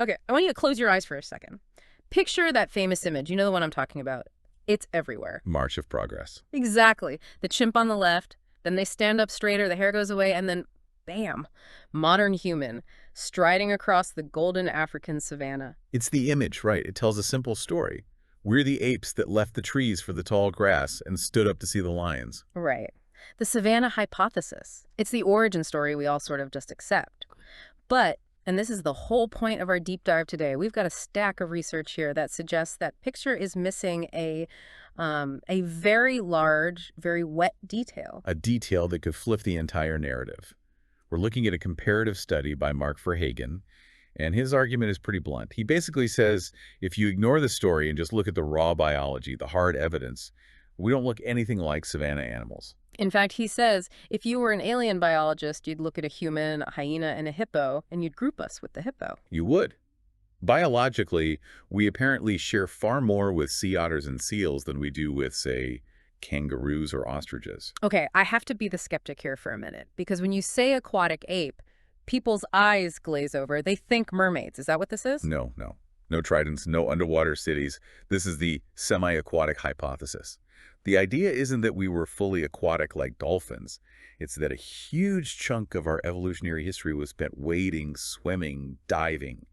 Okay, I want you to close your eyes for a second. Picture that famous image. You know the one I'm talking about. It's everywhere. March of progress. Exactly. The chimp on the left, then they stand up straighter, the hair goes away, and then bam, modern human striding across the golden African savanna. It's the image, right? It tells a simple story. We're the apes that left the trees for the tall grass and stood up to see the lions. Right. The savanna hypothesis. It's the origin story we all sort of just accept. But, and this is the whole point of our deep dive today, we've got a stack of research here that suggests that picture is missing a very large, very wet detail. A detail that could flip the entire narrative. We're looking at a comparative study by Marc Verhaegen, and his argument is pretty blunt. He basically says, if you ignore the story and just look at the raw biology, the hard evidence, we don't look anything like savanna animals. In fact, he says, if you were an alien biologist, you'd look at a human, a hyena, and a hippo, and you'd group us with the hippo. You would. Biologically, we apparently share far more with sea otters and seals than we do with, say, kangaroos or ostriches. Okay, I have to be the skeptic here for a minute, because when you say aquatic ape, people's eyes glaze over. They think mermaids. Is that what this is? No, no. No tridents, no underwater cities. This is the semi-aquatic hypothesis. The idea isn't that we were fully aquatic like dolphins. It's that a huge chunk of our evolutionary history was spent wading, swimming, diving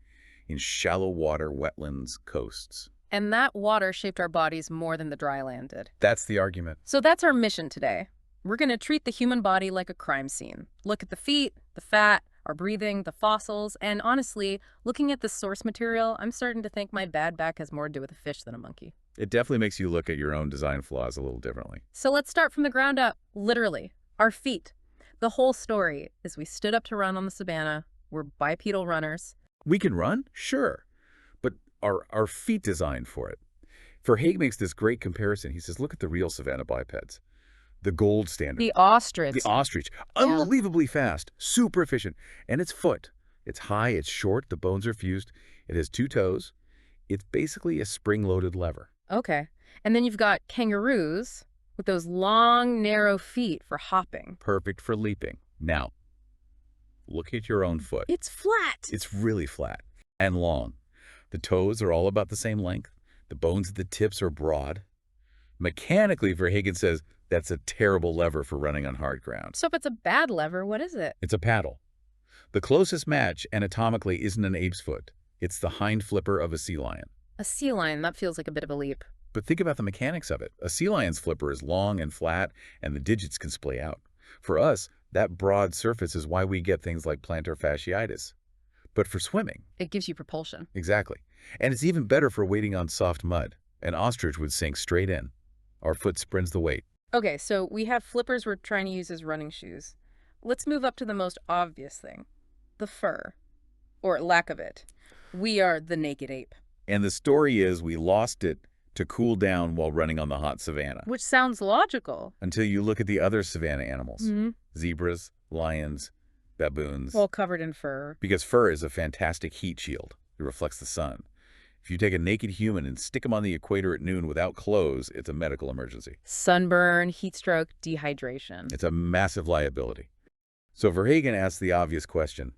in shallow water, wetlands, coasts. And that water shaped our bodies more than the dry land did. That's the argument. So that's our mission today. We're going to treat the human body like a crime scene. Look at the feet, the fat, our breathing, the fossils, and honestly, looking at the source material, I'm starting to think my bad back has more to do with a fish than a monkey. It definitely makes you look at your own design flaws a little differently. So let's start from the ground up, literally. Our feet. The whole story is we stood up to run on the savanna. We're bipedal runners. We can run? Sure. But are our feet designed for it? Verhaegen makes this great comparison. He says, look at the real savanna bipeds. The gold standard. The ostrich. The ostrich. Unbelievably fast, super efficient. And its foot. It's high, it's short, the bones are fused. It has 2 toes. It's basically a spring-loaded lever. Okay. And then you've got kangaroos with those long, narrow feet for hopping. Perfect for leaping. Now, look at your own foot. It's flat. It's really flat and long. The toes are all about the same length. The bones at the tips are broad. Mechanically, Verhaegen says, that's a terrible lever for running on hard ground. So if it's a bad lever, what is it? It's a paddle. The closest match anatomically isn't an ape's foot. It's the hind flipper of a sea lion. A sea lion, that feels like a bit of a leap. But think about the mechanics of it. A sea lion's flipper is long and flat, and the digits can splay out. For us, that broad surface is why we get things like plantar fasciitis. But for swimming... It gives you propulsion. Exactly. And it's even better for wading on soft mud. An ostrich would sink straight in. Our foot sprints the weight. Okay, so we have flippers we're trying to use as running shoes. Let's move up to the most obvious thing. The fur. Or lack of it. We are the naked ape. And the story is we lost it to cool down while running on the hot savanna. Which sounds logical. Until you look at the other savanna animals. Zebras, lions, baboons. All covered in fur. Because fur is a fantastic heat shield. It reflects the sun. If you take a naked human and stick him on the equator at noon without clothes, it's a medical emergency. Sunburn, heat stroke, dehydration. It's a massive liability. So Verhaegen asks the obvious question,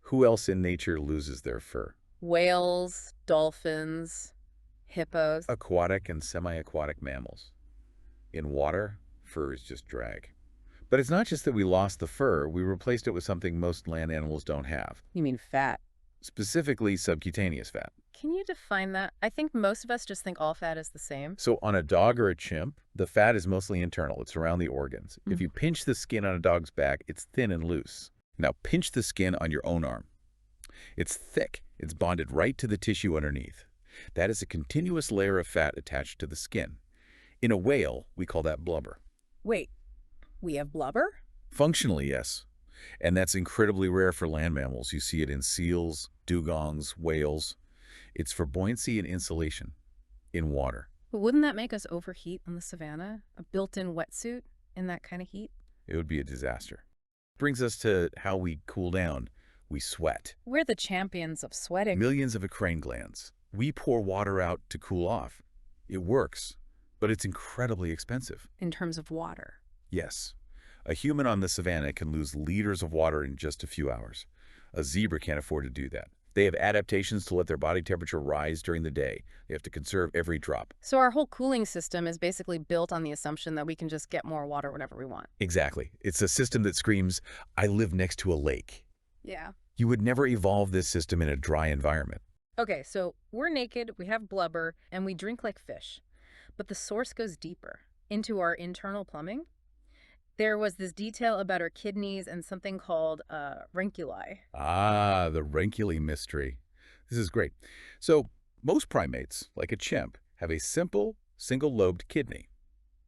who else in nature loses their fur? Whales, dolphins, hippos. Aquatic and semi-aquatic mammals. In water, fur is just drag. But it's not just that we lost the fur, we replaced it with something most land animals don't have. You mean fat? Specifically subcutaneous fat. Can you define that? I think most of us just think all fat is the same. So on a dog or a chimp, the fat is mostly internal. It's around the organs. If you pinch the skin on a dog's back, it's thin and loose. Now pinch the skin on your own arm. It's thick. It's bonded right to the tissue underneath. That is a continuous layer of fat attached to the skin. In a whale, we call that blubber. Wait, we have blubber? Functionally, yes. And that's incredibly rare for land mammals. You see it in seals, dugongs, whales. It's for buoyancy and insulation in water. But wouldn't that make us overheat on the savanna? A built-in wetsuit in that kind of heat? It would be a disaster. Brings us to how we cool down. We sweat. We're the champions of sweating. Millions of eccrine glands. We pour water out to cool off. It works, but it's incredibly expensive. In terms of water? Yes. A human on the savanna can lose liters of water in just a few hours. A zebra can't afford to do that. They have adaptations to let their body temperature rise during the day. They have to conserve every drop. So our whole cooling system is basically built on the assumption that we can just get more water whenever we want. Exactly. It's a system that screams, I live next to a lake. Yeah. You would never evolve this system in a dry environment. Okay, so we're naked, we have blubber, and we drink like fish. But the source goes deeper, into our internal plumbing. There was this detail about our kidneys and something called ranculi. Ah, the ranculi mystery. This is great. So, most primates, like a chimp, have a simple, single-lobed kidney.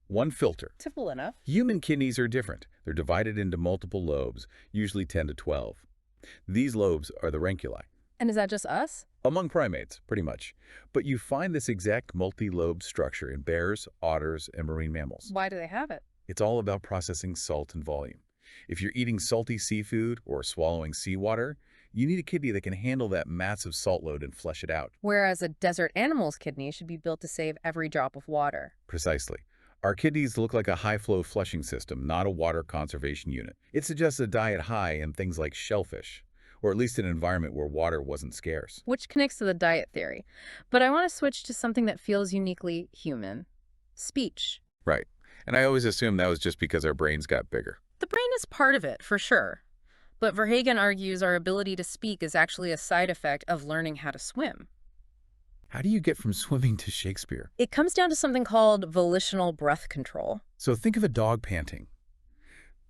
One filter. Simple enough. Human kidneys are different. They're divided into multiple lobes, usually 10 to 12. These lobes are the ranculi. And is that just us? Among primates, pretty much. But you find this exact multi-lobed structure in bears, otters, and marine mammals. Why do they have it? It's all about processing salt and volume. If you're eating salty seafood or swallowing seawater, you need a kidney that can handle that massive salt load and flush it out. Whereas a desert animal's kidney should be built to save every drop of water. Precisely. Our kidneys look like a high-flow flushing system, not a water conservation unit. It suggests a diet high in things like shellfish, or at least an environment where water wasn't scarce. Which connects to the diet theory. But I want to switch to something that feels uniquely human. Speech. Right. And I always assumed that was just because our brains got bigger. The brain is part of it, for sure. But Verhaegen argues our ability to speak is actually a side effect of learning how to swim. How do you get from swimming to Shakespeare? It comes down to something called volitional breath control. So think of a dog panting.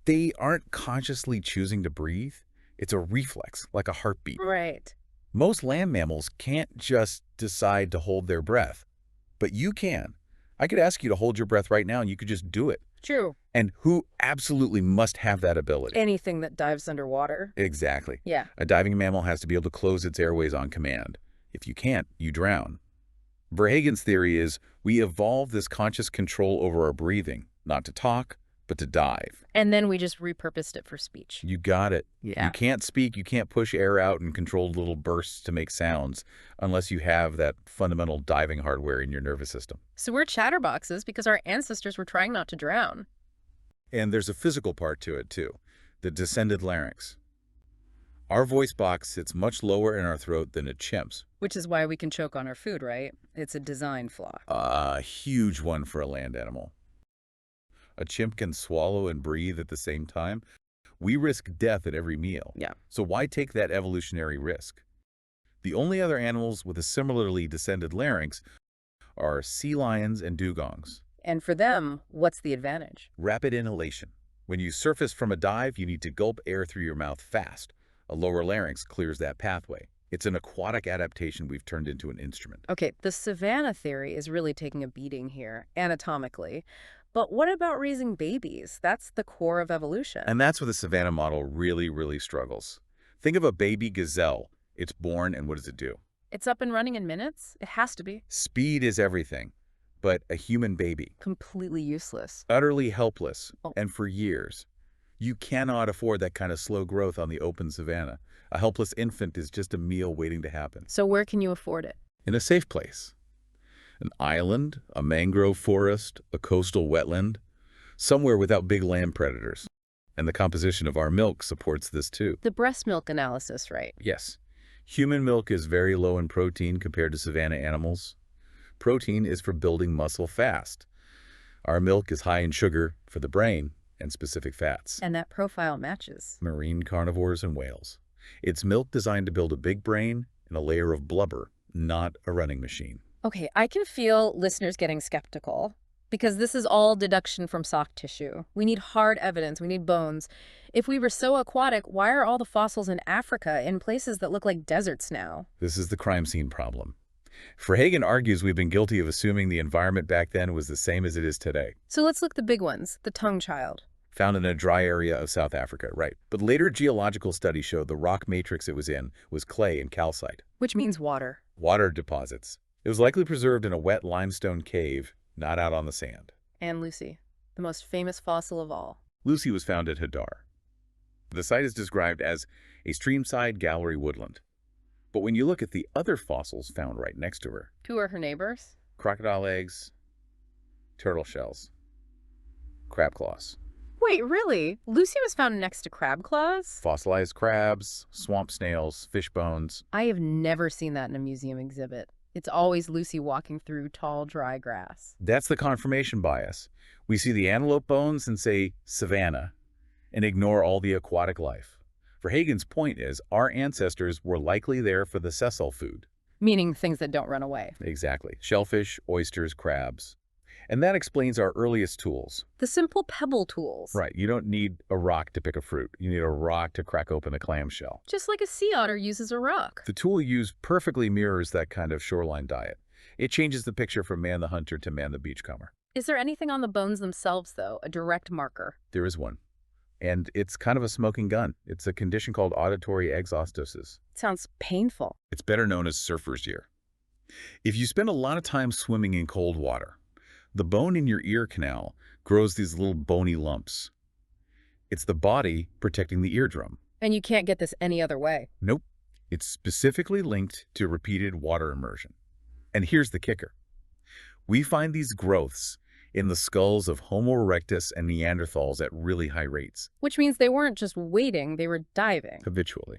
They aren't consciously choosing to breathe. It's a reflex, like a heartbeat. Right. Most land mammals can't just decide to hold their breath, but you can. I could ask you to hold your breath right now and you could just do it. True. And who absolutely must have that ability? Anything that dives underwater. Exactly. Yeah. A diving mammal has to be able to close its airways on command. If you can't, you drown. Verhagen's theory is we evolve this conscious control over our breathing, not to talk, but to dive. And then we just repurposed it for speech. You got it. Yeah. You can't speak, you can't push air out and control little bursts to make sounds unless you have that fundamental diving hardware in your nervous system. So we're chatterboxes because our ancestors were trying not to drown. And there's a physical part to it, too, the descended larynx. Our voice box sits much lower in our throat than a chimp's. Which is why we can choke on our food, right? It's a design flaw. A huge one for a land animal. A chimp can swallow and breathe at the same time. We risk death at every meal. Yeah. So why take that evolutionary risk? The only other animals with a similarly descended larynx are sea lions and dugongs. And for them, what's the advantage? Rapid inhalation. When you surface from a dive, you need to gulp air through your mouth fast. A lower larynx clears that pathway. It's an aquatic adaptation we've turned into an instrument. Okay, the savanna theory is really taking a beating here, anatomically. But what about raising babies? That's the core of evolution. And that's where the savanna model really struggles. Think of a baby gazelle. It's born, and what does it do? It's up and running in minutes? It has to be. Speed is everything. But a human baby, Completely useless. utterly helpless, Oh. and for years. You cannot afford that kind of slow growth on the open savanna. A helpless infant is just a meal waiting to happen. So where can you afford it? In a safe place. An island, a mangrove forest, a coastal wetland, somewhere without big land predators. And the composition of our milk supports this too. The breast milk analysis, right? Yes. Human milk is very low in protein compared to savanna animals. Protein is for building muscle fast. Our milk is high in sugar for the brain and specific fats. And that profile matches. Marine carnivores and whales. It's milk designed to build a big brain and a layer of blubber, not a running machine. Okay, I can feel listeners getting skeptical because this is all deduction from soft tissue. We need hard evidence. We need bones. If we were so aquatic, why are all the fossils in Africa in places that look like deserts now? This is the crime scene problem. Verhaegen argues we've been guilty of assuming the environment back then was the same as it is today. So let's look at the big ones. The tongue child. Found in a dry area of South Africa, right. But later geological studies showed the rock matrix it was in was clay and calcite. Which means water. Water deposits. It was likely preserved in a wet limestone cave, not out on the sand. And Lucy, the most famous fossil of all. Lucy was found at Hadar. The site is described as a streamside gallery woodland. But when you look at the other fossils found right next to her, Who are her neighbors? crocodile eggs, turtle shells, crab claws. Wait, really? Lucy was found next to crab claws? Fossilized crabs, swamp snails, fish bones. I have never seen that in a museum exhibit. It's always Lucy walking through tall, dry grass. That's the confirmation bias. We see the antelope bones and say savanna, and ignore all the aquatic life. Verhaegen's point is our ancestors were likely there for the sessile food. Meaning things that don't run away. Exactly. Shellfish, oysters, crabs. And that explains our earliest tools. The simple pebble tools. Right. You don't need a rock to pick a fruit. You need a rock to crack open a clamshell. Just like a sea otter uses a rock. The tool used perfectly mirrors that kind of shoreline diet. It changes the picture from man the hunter to man the beachcomber. Is there anything on the bones themselves, though, a direct marker? There is one. And it's kind of a smoking gun. It's a condition called auditory exostosis. Sounds painful. It's better known as surfer's ear. If you spend a lot of time swimming in cold water, the bone in your ear canal grows these little bony lumps. It's the body protecting the eardrum. And you can't get this any other way. Nope. It's specifically linked to repeated water immersion. And here's the kicker. We find these growths in the skulls of Homo erectus and Neanderthals at really high rates. Which means they weren't just waiting, they were diving. Habitually.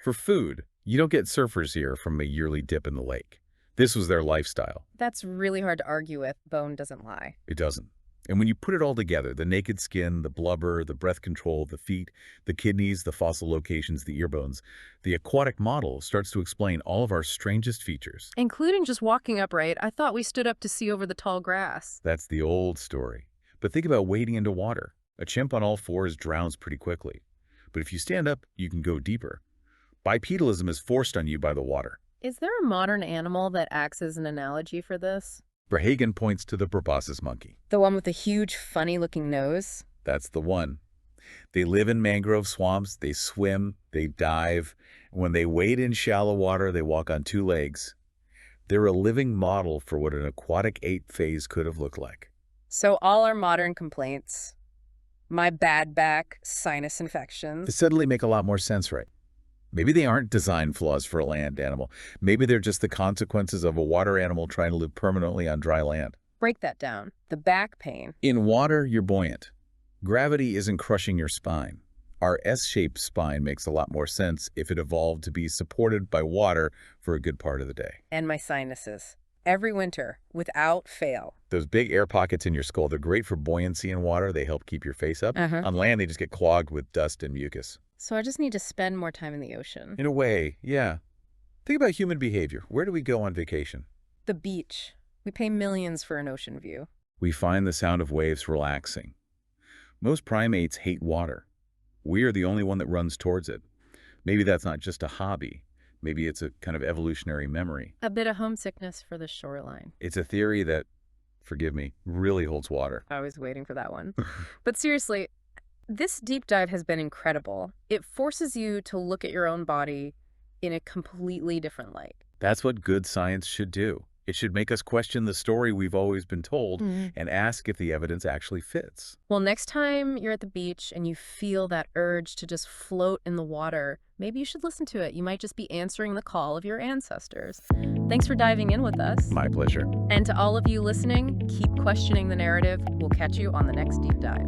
For food, you don't get surfer's ear from a yearly dip in the lake. This was their lifestyle. That's really hard to argue with. Bone doesn't lie. It doesn't. And when you put it all together, the naked skin, the blubber, the breath control, the feet, the kidneys, the fossil locations, the ear bones, the aquatic model starts to explain all of our strangest features. Including just walking upright. I thought we stood up to see over the tall grass. That's the old story. But think about wading into water. A chimp on all fours drowns pretty quickly. But if you stand up, you can go deeper. Bipedalism is forced on you by the water. Is there a modern animal that acts as an analogy for this? Verhaegen points to the proboscis monkey. The one with the huge, funny-looking nose? That's the one. They live in mangrove swamps, they swim, they dive. When they wade in shallow water, they walk on two legs. They're a living model for what an aquatic ape phase could have looked like. So all our modern complaints, my bad back, sinus They infections. suddenly make a lot more sense, right? Maybe they aren't design flaws for a land animal. Maybe they're just the consequences of a water animal trying to live permanently on dry land. Break that down. The back pain. In water, you're buoyant. Gravity isn't crushing your spine. Our S-shaped spine makes a lot more sense if it evolved to be supported by water for a good part of the day. And my sinuses. Every winter, without fail. Those big air pockets in your skull, they're great for buoyancy in water. They help keep your face up. On land, they just get clogged with dust and mucus. So I just need to spend more time in the ocean. In a way, yeah. Think about human behavior. Where do we go on vacation? The beach. We pay millions for an ocean view. We find the sound of waves relaxing. Most primates hate water. We are the only one that runs towards it. Maybe that's not just a hobby. Maybe it's a kind of evolutionary memory. A bit of homesickness for the shoreline. It's a theory that, forgive me, really holds water. I was waiting for that one. But seriously, this deep dive has been incredible. It forces you to look at your own body in a completely different light. That's what good science should do. It should make us question the story we've always been told and ask if the evidence actually fits. Well, next time you're at the beach and you feel that urge to just float in the water, maybe you should listen to it. You might just be answering the call of your ancestors. Thanks for diving in with us. My pleasure. And to all of you listening, keep questioning the narrative. We'll catch you on the next deep dive.